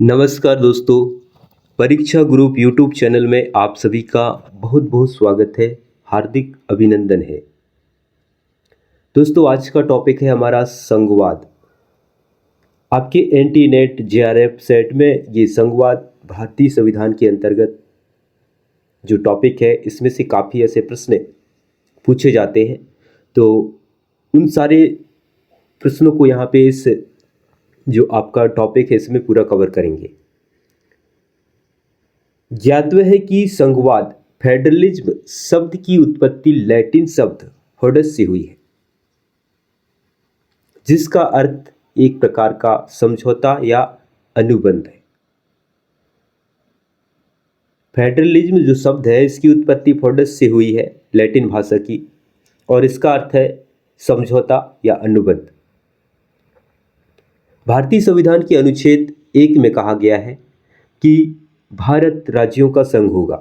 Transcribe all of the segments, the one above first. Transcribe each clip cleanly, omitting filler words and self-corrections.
नमस्कार दोस्तों। परीक्षा ग्रुप यूट्यूब चैनल में आप सभी का बहुत बहुत स्वागत है, हार्दिक अभिनंदन है। दोस्तों, आज का टॉपिक है हमारा संघवाद। आपके एनटी नेट जेआरएफ सेट में ये संघवाद भारतीय संविधान के अंतर्गत जो टॉपिक है, इसमें से काफ़ी ऐसे प्रश्न पूछे जाते हैं। तो उन सारे प्रश्नों को यहाँ पे इस जो आपका टॉपिक है इसमें पूरा कवर करेंगे। ज्ञातव्य है कि संघवाद फेडरलिज्म शब्द की उत्पत्ति लैटिन शब्द फोडस से हुई है, जिसका अर्थ एक प्रकार का समझौता या अनुबंध है। फेडरलिज्म जो शब्द है इसकी उत्पत्ति फोडस से हुई है, लैटिन भाषा की, और इसका अर्थ है समझौता या अनुबंध। भारतीय संविधान के अनुच्छेद 1 में कहा गया है कि भारत राज्यों का संघ होगा।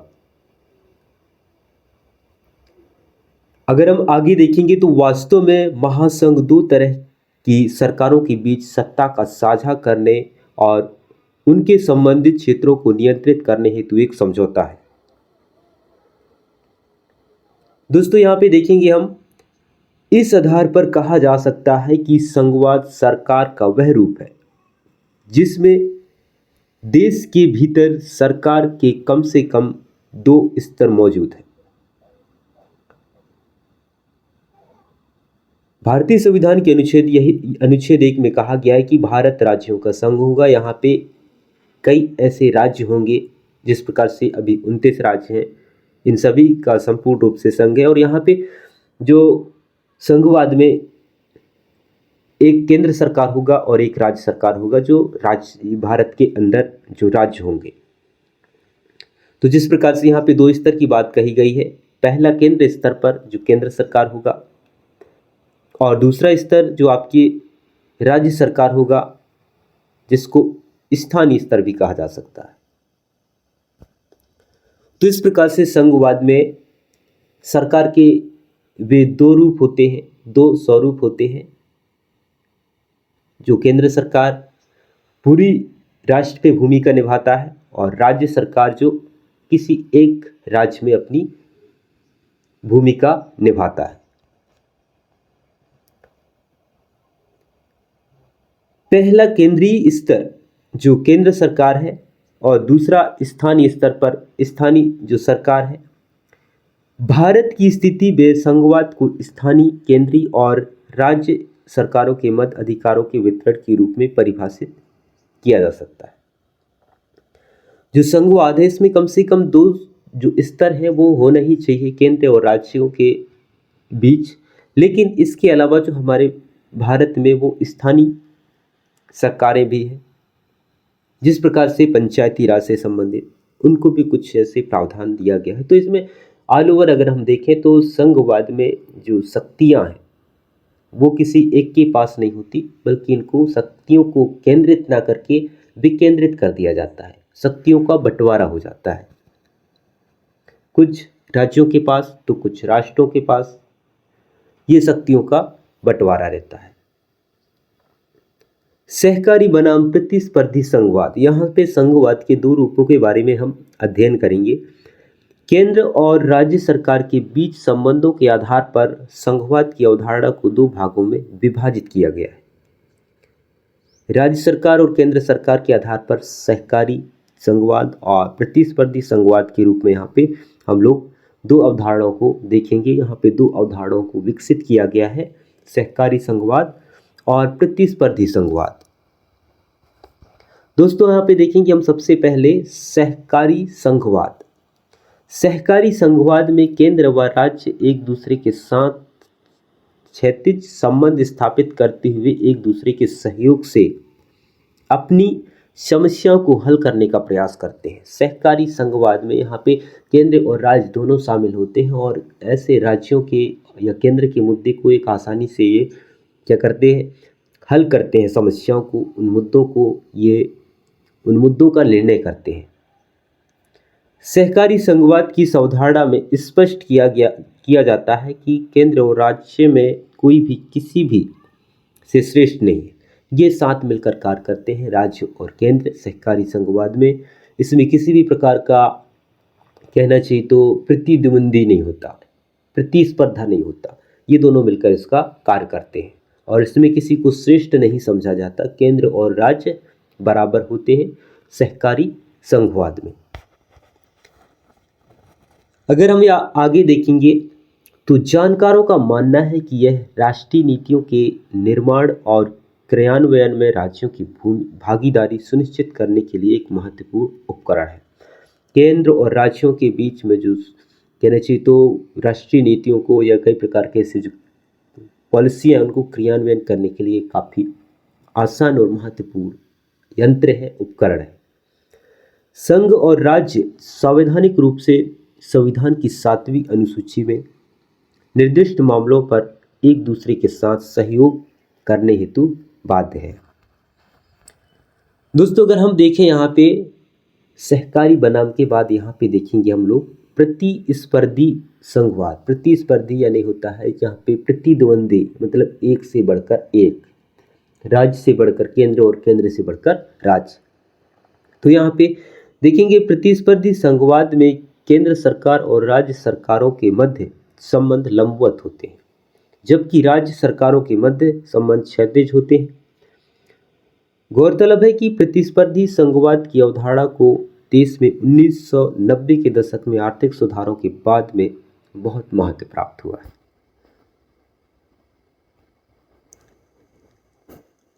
अगर हम आगे देखेंगे तो वास्तव में महासंघ दो तरह की सरकारों के बीच सत्ता का साझा करने और उनके संबंधित क्षेत्रों को नियंत्रित करने हेतु एक समझौता है। दोस्तों, यहां पे देखेंगे हम, इस आधार पर कहा जा सकता है कि संघवाद सरकार का वह रूप है जिसमें देश के भीतर सरकार के कम से कम दो स्तर मौजूद हैं। भारतीय संविधान के अनुच्छेद 1 में कहा गया है कि भारत राज्यों का संघ होगा। यहाँ पे कई ऐसे राज्य होंगे, जिस प्रकार से अभी 29 राज्य हैं, इन सभी का संपूर्ण रूप से संघ है। और यहाँ पे जो संघवाद में एक केंद्र सरकार होगा और एक राज्य सरकार होगा, जो राज्य भारत के अंदर जो राज्य होंगे। तो जिस प्रकार से यहाँ पे दो स्तर की बात कही गई है, पहला केंद्र स्तर पर जो केंद्र सरकार होगा और दूसरा स्तर जो आपकी राज्य सरकार होगा, जिसको स्थानीय स्तर भी कहा जा सकता है। तो इस प्रकार से संघवाद में सरकार के वे दो रूप होते हैं, दो स्वरूप होते हैं। जो केंद्र सरकार पूरी राष्ट्र पे भूमिका निभाता है और राज्य सरकार जो किसी एक राज्य में अपनी भूमिका निभाता है। पहला केंद्रीय स्तर जो केंद्र सरकार है और दूसरा स्थानीय स्तर पर स्थानीय जो सरकार है। भारत की स्थिति में संघवाद को स्थानीय, केंद्रीय और राज्य सरकारों के मध्य अधिकारों के वितरण के रूप में परिभाषित किया जा सकता है। जो संघवाद है इसमें कम से कम दो जो स्तर है वो होना ही चाहिए, केंद्र और राज्यों के बीच। लेकिन इसके अलावा जो हमारे भारत में वो स्थानीय सरकारें भी हैं, जिस प्रकार से पंचायती राज से संबंधित उनको भी कुछ ऐसे प्रावधान दिया गया है। तो इसमें ऑल ओवर अगर हम देखें तो संघवाद में जो शक्तियां हैं वो किसी एक के पास नहीं होती, बल्कि इनको शक्तियों को केंद्रित ना करके विकेंद्रित कर दिया जाता है। शक्तियों का बंटवारा हो जाता है, कुछ राज्यों के पास तो कुछ राष्ट्रों के पास ये शक्तियों का बंटवारा रहता है। सहकारी बनाम प्रतिस्पर्धी संघवाद। यहाँ पे संघवाद के दो रूपों के बारे में हम अध्ययन करेंगे। केंद्र और राज्य सरकार के बीच संबंधों के आधार पर संघवाद की अवधारणा को दो भागों में विभाजित किया गया है। राज्य सरकार और केंद्र सरकार के आधार पर सहकारी संघवाद और प्रतिस्पर्धी संघवाद के रूप में यहाँ पे हम लोग दो अवधारणाओं को देखेंगे। यहाँ पे दो अवधारणाओं को विकसित किया गया है, सहकारी संघवाद और प्रतिस्पर्धी संघवाद। दोस्तों, यहाँ पे देखेंगे हम सबसे पहले सहकारी संघवाद। सहकारी संघवाद में केंद्र व राज्य एक दूसरे के साथ क्षैतिज संबंध स्थापित करते हुए एक दूसरे के सहयोग से अपनी समस्याओं को हल करने का प्रयास करते हैं। सहकारी संघवाद में यहाँ पे केंद्र और राज्य दोनों शामिल होते हैं और ऐसे राज्यों के या केंद्र के मुद्दे को एक आसानी से ये क्या करते हैं, हल करते हैं समस्याओं को, उन मुद्दों का निर्णय करते हैं। सहकारी संघवाद की अवधारणा में स्पष्ट किया जाता है कि केंद्र और राज्य में कोई भी किसी भी से श्रेष्ठ नहीं है। ये साथ मिलकर कार्य करते हैं। राज्य और केंद्र सहकारी संघवाद में इसमें किसी भी प्रकार का कहना चाहिए तो प्रतिद्वंदी नहीं होता, प्रतिस्पर्धा नहीं होता। ये दोनों मिलकर इसका कार्य करते हैं और इसमें किसी को श्रेष्ठ नहीं समझा जाता। केंद्र और राज्य बराबर होते हैं सहकारी संघवाद में। अगर हम आगे देखेंगे तो जानकारों का मानना है कि यह राष्ट्रीय नीतियों के निर्माण और क्रियान्वयन में राज्यों की भागीदारी सुनिश्चित करने के लिए एक महत्वपूर्ण उपकरण है। केंद्र और राज्यों के बीच में जो कहना चाहिए तो राष्ट्रीय नीतियों को या कई प्रकार के ऐसे जो पॉलिसी है उनको क्रियान्वयन करने के लिए काफ़ी आसान और महत्वपूर्ण यंत्र है, उपकरण है। संघ और राज्य संवैधानिक रूप से संविधान की 7वीं अनुसूची में निर्दिष्ट मामलों पर एक दूसरे के साथ सहयोग करने हेतु बाध्य है। दोस्तों अगर हम देखें यहाँ पे सहकारी बनाम के बाद यहाँ पे देखेंगे हम लोग प्रतिस्पर्धी संघवाद। प्रतिस्पर्धी यानी होता है यहाँ पे प्रतिद्वंदी, मतलब एक से बढ़कर एक, राज्य से बढ़कर केंद्र और केंद्र से बढ़कर राज्य। तो यहाँ पे देखेंगे प्रतिस्पर्धी संघवाद में केंद्र सरकार और राज्य सरकारों के मध्य संबंध लंबवत होते हैं, जबकि राज्य सरकारों के मध्य संबंध क्षैतिज होते हैं। गौरतलब है कि प्रतिस्पर्धी संघवाद की अवधारणा को देश में 1990 के दशक में आर्थिक सुधारों के बाद में बहुत महत्व प्राप्त हुआ है।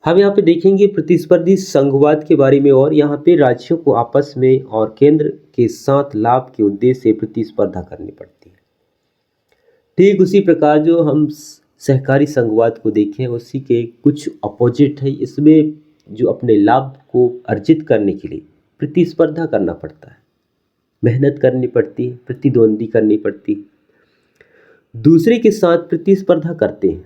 हम यहाँ पे देखेंगे प्रतिस्पर्धी संघवाद के बारे में, और यहाँ पे राज्यों को आपस में और केंद्र के साथ लाभ के उद्देश्य से प्रतिस्पर्धा करनी पड़ती है। ठीक उसी प्रकार जो हम सहकारी संघवाद को देखें उसी के कुछ अपोजिट है। इसमें जो अपने लाभ को अर्जित करने के लिए प्रतिस्पर्धा करना पड़ता है, मेहनत करनी पड़ती है, प्रतिद्वंदी करनी पड़ती है, दूसरे के साथ प्रतिस्पर्धा करते हैं,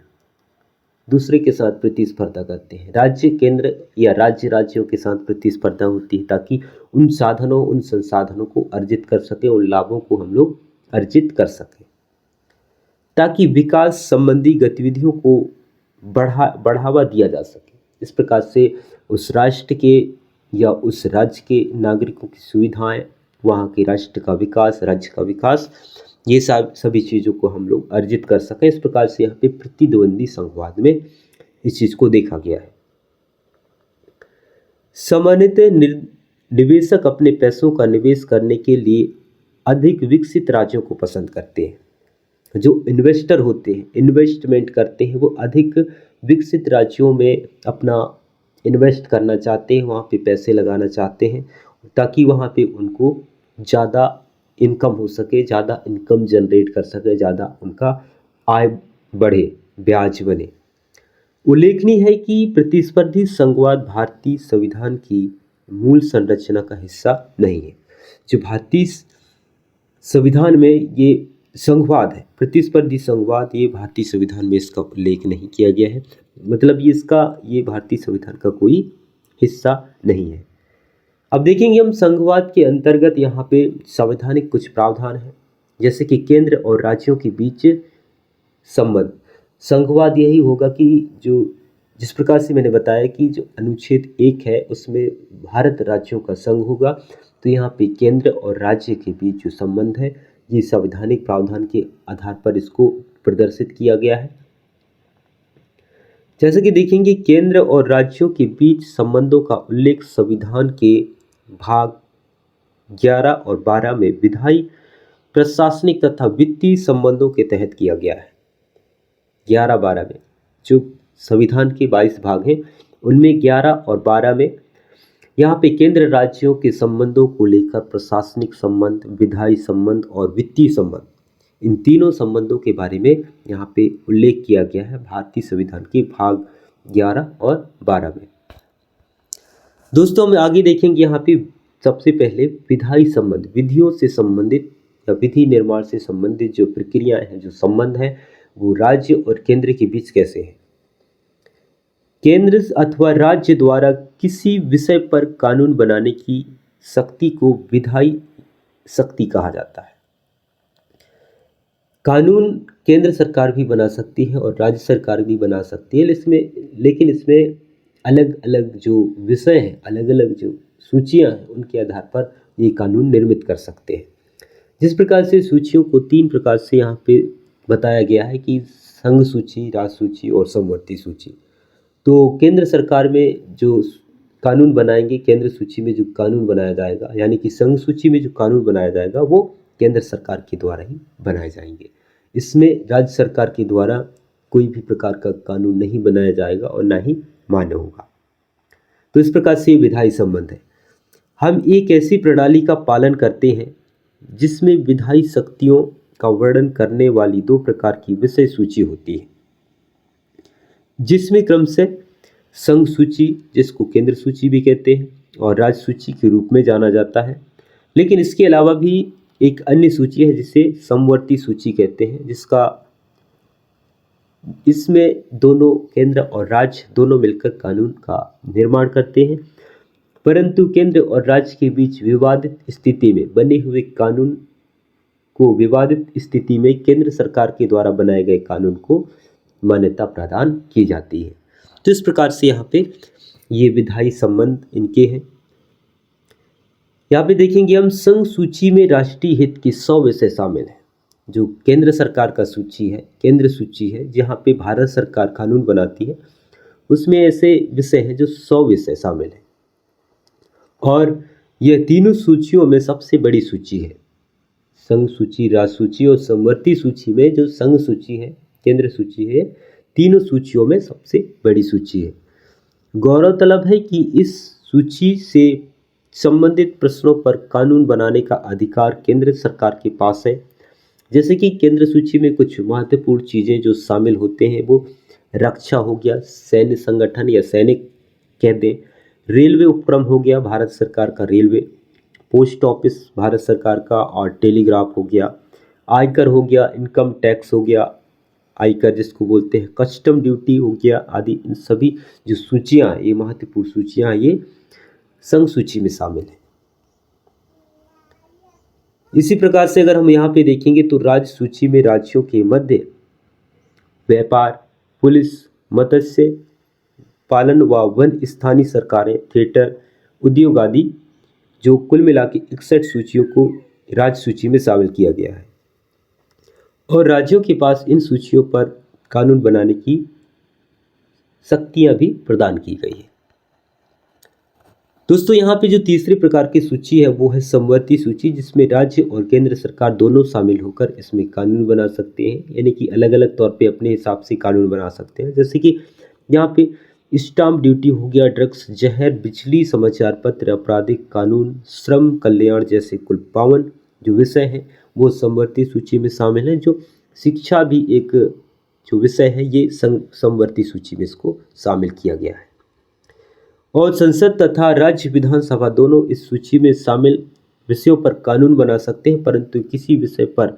दूसरे के साथ प्रतिस्पर्धा करते हैं। राज्य केंद्र या राज्य राज्यों के साथ प्रतिस्पर्धा होती है ताकि उन साधनों उन संसाधनों को अर्जित कर सके, उन लाभों को हम लोग अर्जित कर सकें, ताकि विकास संबंधी गतिविधियों को बढ़ावा दिया जा सके। इस प्रकार से उस राष्ट्र के या उस राज्य के नागरिकों की सुविधाएं, वहाँ के राष्ट्र का विकास, राज्य का विकास, ये सभी चीज़ों को हम लोग अर्जित कर सकें। इस प्रकार से यहाँ पे प्रतिद्वंदी संघवाद में इस चीज़ को देखा गया है। सामान्यतः निवेशक अपने पैसों का निवेश करने के लिए अधिक विकसित राज्यों को पसंद करते हैं। जो इन्वेस्टर होते हैं, इन्वेस्टमेंट करते हैं, वो अधिक विकसित राज्यों में अपना इन्वेस्ट करना चाहते हैं, वहाँ पे पैसे लगाना चाहते हैं ताकि वहाँ पे उनको ज़्यादा इनकम हो सके, ज़्यादा इनकम जनरेट कर सके, ज़्यादा उनका आय बढ़े, ब्याज बने। उल्लेखनीय है कि प्रतिस्पर्धी संघवाद भारतीय संविधान की मूल संरचना का हिस्सा नहीं है। जो भारतीय संविधान में ये संघवाद है, प्रतिस्पर्धी संघवाद, ये भारतीय संविधान में इसका उल्लेख नहीं किया गया है, मतलब ये भारतीय संविधान का कोई हिस्सा नहीं है। अब देखेंगे हम संघवाद के अंतर्गत यहाँ पे संवैधानिक कुछ प्रावधान है, जैसे कि केंद्र और राज्यों के बीच संबंध। संघवाद यही होगा कि जिस प्रकार से मैंने बताया कि जो अनुच्छेद 1 है उसमें भारत राज्यों का संघ होगा, तो यहाँ पे केंद्र और राज्य के बीच जो संबंध है ये संवैधानिक प्रावधान के आधार पर इसको प्रदर्शित किया गया है। जैसे कि देखेंगे केंद्र और राज्यों के बीच संबंधों का उल्लेख संविधान के भाग 11 और 12 में विधायी, प्रशासनिक तथा वित्तीय संबंधों के तहत किया गया है। 11-12 में जो संविधान के 22 भाग हैं उनमें 11 और 12 में यहाँ पे केंद्र राज्यों के संबंधों को लेकर प्रशासनिक संबंध, विधायी संबंध और वित्तीय संबंध, इन तीनों संबंधों के बारे में यहाँ पे उल्लेख किया गया है भारतीय संविधान के भाग 11 और 12 में। दोस्तों हम आगे देखेंगे यहाँ पे सबसे पहले विधायी संबंध, विधियों से संबंधित या विधि निर्माण से संबंधित जो प्रक्रियाएं हैं, जो संबंध है, वो राज्य और केंद्र के बीच कैसे है। केंद्र अथवा राज्य द्वारा किसी विषय पर कानून बनाने की शक्ति को विधायी शक्ति कहा जाता है। कानून केंद्र सरकार भी बना सकती है और राज्य सरकार भी बना सकती है, लेकिन इसमें अलग अलग जो विषय हैं, अलग अलग जो सूचियां हैं, उनके आधार पर ये कानून निर्मित कर सकते हैं। जिस प्रकार से सूचियों को 3 प्रकार से यहाँ पे बताया गया है कि संघ सूची, राज्य सूची और समवर्ती सूची। तो केंद्र सरकार में जो कानून बनाएंगे, केंद्र सूची में जो कानून बनाया जाएगा, यानी कि संघ सूची में जो कानून बनाया जाएगा वो केंद्र सरकार के द्वारा ही बनाए जाएंगे। इसमें राज्य सरकार के द्वारा कोई भी प्रकार का कानून नहीं बनाया जाएगा और ना ही मान्य होगा। तो इस प्रकार से विधायी संबंध है। हम एक ऐसी प्रणाली का पालन करते हैं जिसमें विधायी शक्तियों का वर्णन करने वाली 2 प्रकार की विषय सूची होती है, जिसमें क्रमशः संघ सूची, जिसको केंद्र सूची भी कहते हैं, और राज्य सूची के रूप में जाना जाता है। लेकिन इसके अलावा भी एक अन्य सूची है जिसे समवर्ती सूची कहते हैं, इसमें दोनों केंद्र और राज्य दोनों मिलकर कानून का निर्माण करते हैं, परंतु केंद्र और राज्य के बीच विवादित स्थिति में बने हुए कानून को, विवादित स्थिति में केंद्र सरकार के द्वारा बनाए गए कानून को मान्यता प्रदान की जाती है। तो इस प्रकार से यहाँ पे ये विधायी संबंध इनके हैं। यहाँ पे देखेंगे हम संघ सूची में राष्ट्रीय हित की 100 विषय शामिल हैं। जो केंद्र सरकार का सूची है, केंद्र सूची है, जहाँ पे भारत सरकार कानून बनाती है, उसमें ऐसे विषय हैं जो 100 विषय शामिल हैं, और यह तीनों सूचियों में सबसे बड़ी सूची है। संघ सूची, राज्य सूची और समवर्ती सूची में जो संघ सूची है, केंद्र सूची है, तीनों सूचियों में सबसे बड़ी सूची है। गौरतलब है कि इस सूची से संबंधित प्रश्नों पर कानून बनाने का अधिकार केंद्र सरकार के पास है। जैसे कि केंद्र सूची में कुछ महत्वपूर्ण चीज़ें जो शामिल होते हैं वो रक्षा हो गया, सैन्य संगठन या सैनिक कह दें, रेलवे उपक्रम हो गया, भारत सरकार का रेलवे, पोस्ट ऑफिस भारत सरकार का, और टेलीग्राफ हो गया, आयकर हो गया, इनकम टैक्स हो गया, आयकर जिसको बोलते हैं, कस्टम ड्यूटी हो गया आदि। इन सभी जो सूचियाँ, ये महत्वपूर्ण सूचियाँ, ये संघ सूची में शामिल है। इसी प्रकार से अगर हम यहाँ पे देखेंगे तो राज्य सूची में राज्यों के मध्य व्यापार, पुलिस, मत्स्य पालन व वन, स्थानीय सरकारें, थिएटर, उद्योग आदि, जो कुल मिला के 61 सूचियों को राज्य सूची में शामिल किया गया है, और राज्यों के पास इन सूचियों पर कानून बनाने की शक्तियां भी प्रदान की गई है। दोस्तों, यहाँ पे जो तीसरे प्रकार की सूची है वो है समवर्ती सूची, जिसमें राज्य और केंद्र सरकार दोनों शामिल होकर इसमें कानून बना सकते हैं, यानी कि अलग अलग तौर पे अपने हिसाब से कानून बना सकते हैं। जैसे कि यहाँ पे स्टाम्प ड्यूटी हो गया, ड्रग्स, जहर, बिजली, समाचार पत्र, आपराधिक कानून, श्रम कल्याण जैसे कुल 52 जो विषय हैं वो समवर्ती सूची में शामिल हैं। जो शिक्षा भी एक जो विषय है, ये समवर्ती सूची में इसको शामिल किया गया है। और संसद तथा राज्य विधानसभा दोनों इस सूची में शामिल विषयों पर कानून बना सकते हैं, परंतु किसी विषय पर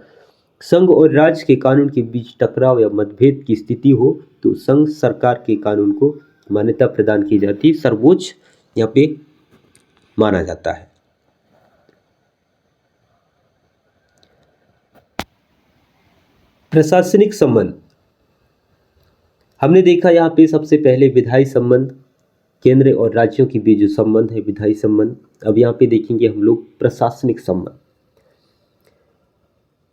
संघ और राज्य के कानून के बीच टकराव या मतभेद की स्थिति हो तो संघ सरकार के कानून को मान्यता प्रदान की जाती है, सर्वोच्च यहाँ पे माना जाता है। प्रशासनिक संबंध हमने देखा, यहाँ पे सबसे पहले विधायी संबंध, केंद्र और राज्यों के बीच जो संबंध है विधायी संबंध। अब यहाँ पे देखेंगे हम लोग प्रशासनिक संबंध।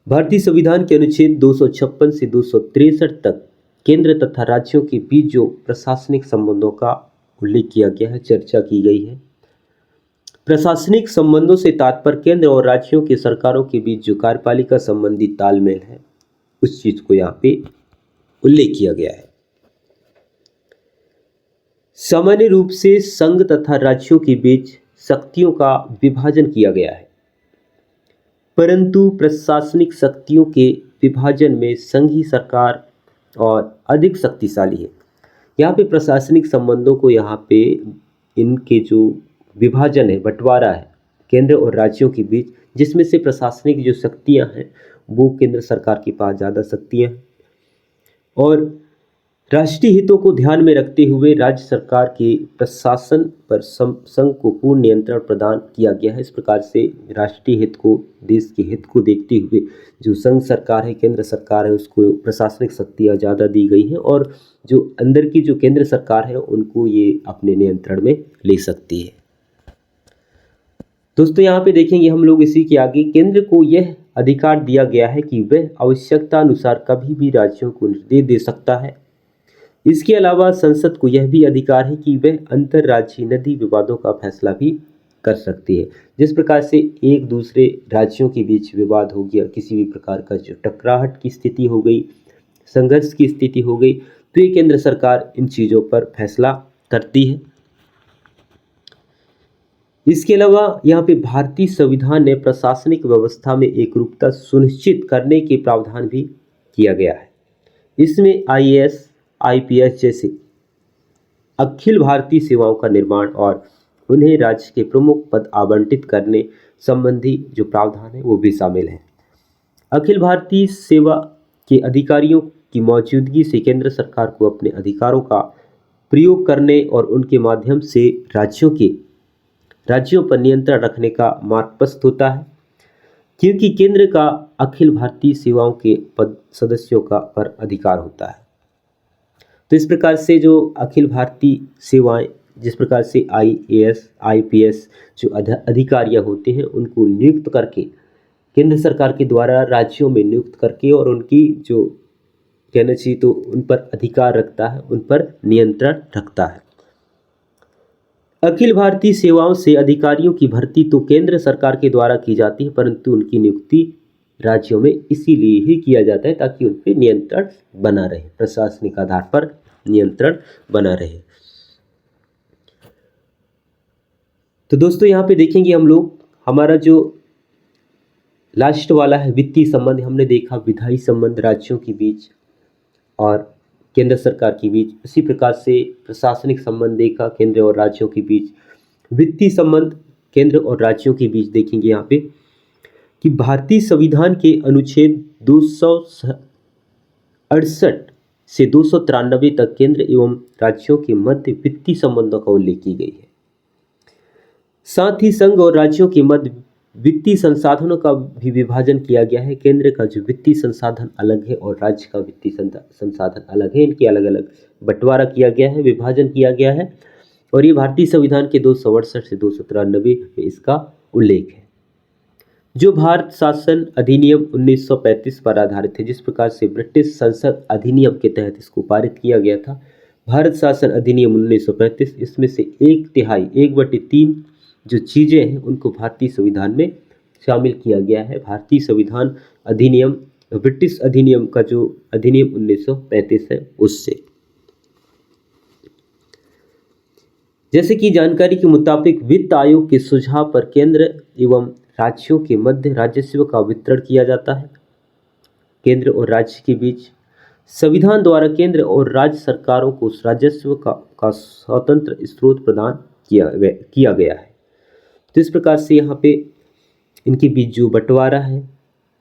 भारतीय संविधान के अनुच्छेद 256 से 263 तक केंद्र तथा राज्यों के बीच जो प्रशासनिक संबंधों का उल्लेख किया गया है, चर्चा की गई है। प्रशासनिक संबंधों से तात्पर्य केंद्र और राज्यों की सरकारों के बीच जो कार्यपालिका संबंधी तालमेल है, उस चीज को यहाँ पे उल्लेख किया गया है। सामान्य रूप से संघ तथा राज्यों के बीच शक्तियों का विभाजन किया गया है, परंतु प्रशासनिक शक्तियों के विभाजन में संघीय सरकार और अधिक शक्तिशाली है। यहाँ पे प्रशासनिक संबंधों को, यहाँ पे इनके जो विभाजन है, बंटवारा है केंद्र और राज्यों के बीच, जिसमें से प्रशासनिक जो शक्तियाँ हैं वो केंद्र सरकार के पास ज़्यादा शक्तियाँ हैं, और राष्ट्रीय हितों को ध्यान में रखते हुए राज्य सरकार के प्रशासन पर संघ को पूर्ण नियंत्रण प्रदान किया गया है। इस प्रकार से राष्ट्रीय हित को, देश के हित को देखते हुए जो संघ सरकार है, केंद्र सरकार है, उसको प्रशासनिक शक्तियाँ ज़्यादा दी गई हैं और जो अंदर की जो केंद्र सरकार है उनको ये अपने नियंत्रण में ले सकती है। दोस्तों यहाँ पे देखेंगे हम लोग इसी के आगे, केंद्र को यह अधिकार दिया गया है कि वह आवश्यकता अनुसार कभी भी राज्यों को निर्देश दे सकता है। इसके अलावा संसद को यह भी अधिकार है कि वह अंतर्राज्यीय नदी विवादों का फैसला भी कर सकती है। जिस प्रकार से एक दूसरे राज्यों के बीच विवाद हो गया, किसी भी प्रकार का जो टकराहट की स्थिति हो गई, संघर्ष की स्थिति हो गई, तो ये केंद्र सरकार इन चीज़ों पर फैसला करती है। इसके अलावा यहाँ पे भारतीय संविधान ने प्रशासनिक व्यवस्था में एकरूपता सुनिश्चित करने के प्रावधान भी किया गया है। इसमें IAS, IPS जैसे अखिल भारतीय सेवाओं का निर्माण और उन्हें राज्य के प्रमुख पद आवंटित करने संबंधी जो प्रावधान है वो भी शामिल है। अखिल भारतीय सेवा के अधिकारियों की मौजूदगी से केंद्र सरकार को अपने अधिकारों का प्रयोग करने और उनके माध्यम से राज्यों पर नियंत्रण रखने का मार्ग प्रशस्त होता है, क्योंकि केंद्र का अखिल भारतीय सेवाओं के पद सदस्यों का पर अधिकार होता है। तो इस प्रकार से जो अखिल भारतीय सेवाएं, जिस प्रकार से IAS, IPS जो अधिकारियां होते हैं उनको नियुक्त करके केंद्र सरकार के द्वारा राज्यों में नियुक्त करके और उनकी जो कहना चाहिए तो उन पर अधिकार रखता है, उन पर नियंत्रण रखता है। अखिल भारतीय सेवाओं से अधिकारियों की भर्ती तो केंद्र सरकार के द्वारा की जाती है, परंतु उनकी नियुक्ति राज्यों में इसीलिए ही किया जाता है ताकि उन पर नियंत्रण बना रहे, प्रशासनिक आधार पर नियंत्रण बना रहे। तो दोस्तों यहाँ पे देखेंगे हम लोग, हमारा जो लास्ट वाला है वित्तीय संबंध, हमने देखा विधायी संबंध राज्यों के बीच और केंद्र सरकार के बीच। इसी प्रकार से प्रशासनिक संबंध देखा केंद्र और राज्यों के बीच। वित्तीय संबंध केंद्र और राज्यों के बीच देखेंगे यहाँ पे कि भारतीय संविधान के अनुच्छेद 268 से 293 तक केंद्र एवं राज्यों के मध्य वित्तीय संबंधों का उल्लेख की गई है। साथ ही संघ और राज्यों के मध्य वित्तीय संसाधनों का भी विभाजन किया गया है। केंद्र का जो वित्तीय संसाधन अलग है और राज्य का वित्तीय संसाधन अलग है, इनके अलग अलग बंटवारा किया गया है, विभाजन किया गया है और ये भारतीय संविधान के 268 से 293 में इसका उल्लेख है। जो भारत शासन अधिनियम 1935 पर आधारित है, जिस प्रकार से ब्रिटिश संसद अधिनियम के तहत इसको पारित किया गया था। भारत शासन अधिनियम 1935, इसमें से 1/3 1/3 जो चीज़ें हैं उनको भारतीय संविधान में शामिल किया गया है। भारतीय संविधान अधिनियम ब्रिटिश अधिनियम का जो अधिनियम 1935 है उससे। जैसे कि जानकारी के मुताबिक वित्त आयोग के सुझाव पर केंद्र एवं राज्यों के मध्य राजस्व का वितरण किया जाता है। केंद्र और राज्य के बीच संविधान द्वारा केंद्र और राज्य सरकारों को राजस्व का स्वतंत्र स्रोत प्रदान किया गया है। तो इस प्रकार से यहाँ पे इनके बीच जो बंटवारा है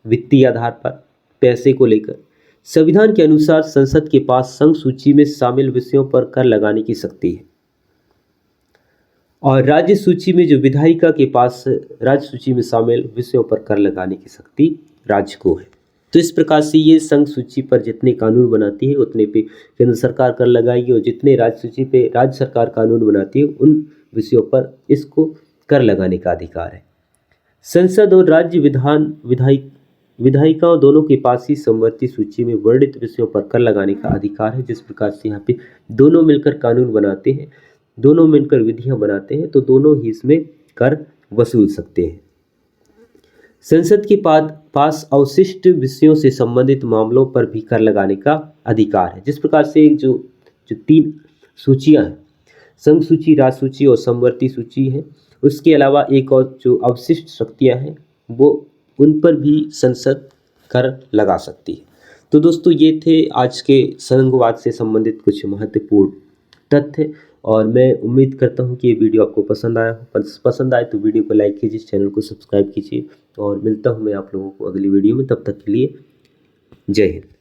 वित्तीय आधार पर पैसे को लेकर, संविधान के अनुसार संसद के पास संघ सूची में शामिल विषयों पर कर लगाने की शक्ति है और राज्य सूची में जो विधायिका के पास राज्य सूची में शामिल विषयों पर कर लगाने की शक्ति राज्य को है। तो इस प्रकार से ये संघ सूची पर जितने कानून बनाती है उतने पे केंद्र सरकार कर लगाएगी और जितने राज्य सूची पे राज्य सरकार कानून बनाती है उन विषयों पर इसको कर लगाने का अधिकार है। संसद और राज्य विधायिकाओं दोनों के पास ही समवर्ती सूची में वर्णित विषयों पर कर लगाने का अधिकार है। जिस प्रकार से यहाँ पे दोनों मिलकर कानून बनाते हैं, दोनों मिलकर विधियां बनाते हैं, तो दोनों ही इसमें कर वसूल सकते हैं। संसद के पास अवशिष्ट विषयों से संबंधित मामलों पर भी कर लगाने का अधिकार है। जिस प्रकार से जो 3 सूचियां हैं, संघ सूची, राज सूची और समवर्ती सूची है, उसके अलावा एक और जो अवशिष्ट शक्तियां हैं वो उन पर भी संसद कर लगा सकती है। तो दोस्तों ये थे आज के संघवाद से संबंधित कुछ महत्वपूर्ण तथ्य और मैं उम्मीद करता हूँ कि ये वीडियो आपको पसंद आए तो वीडियो को लाइक कीजिए, चैनल को सब्सक्राइब कीजिए और मिलता हूँ मैं आप लोगों को अगली वीडियो में। तब तक के लिए जय हिंद।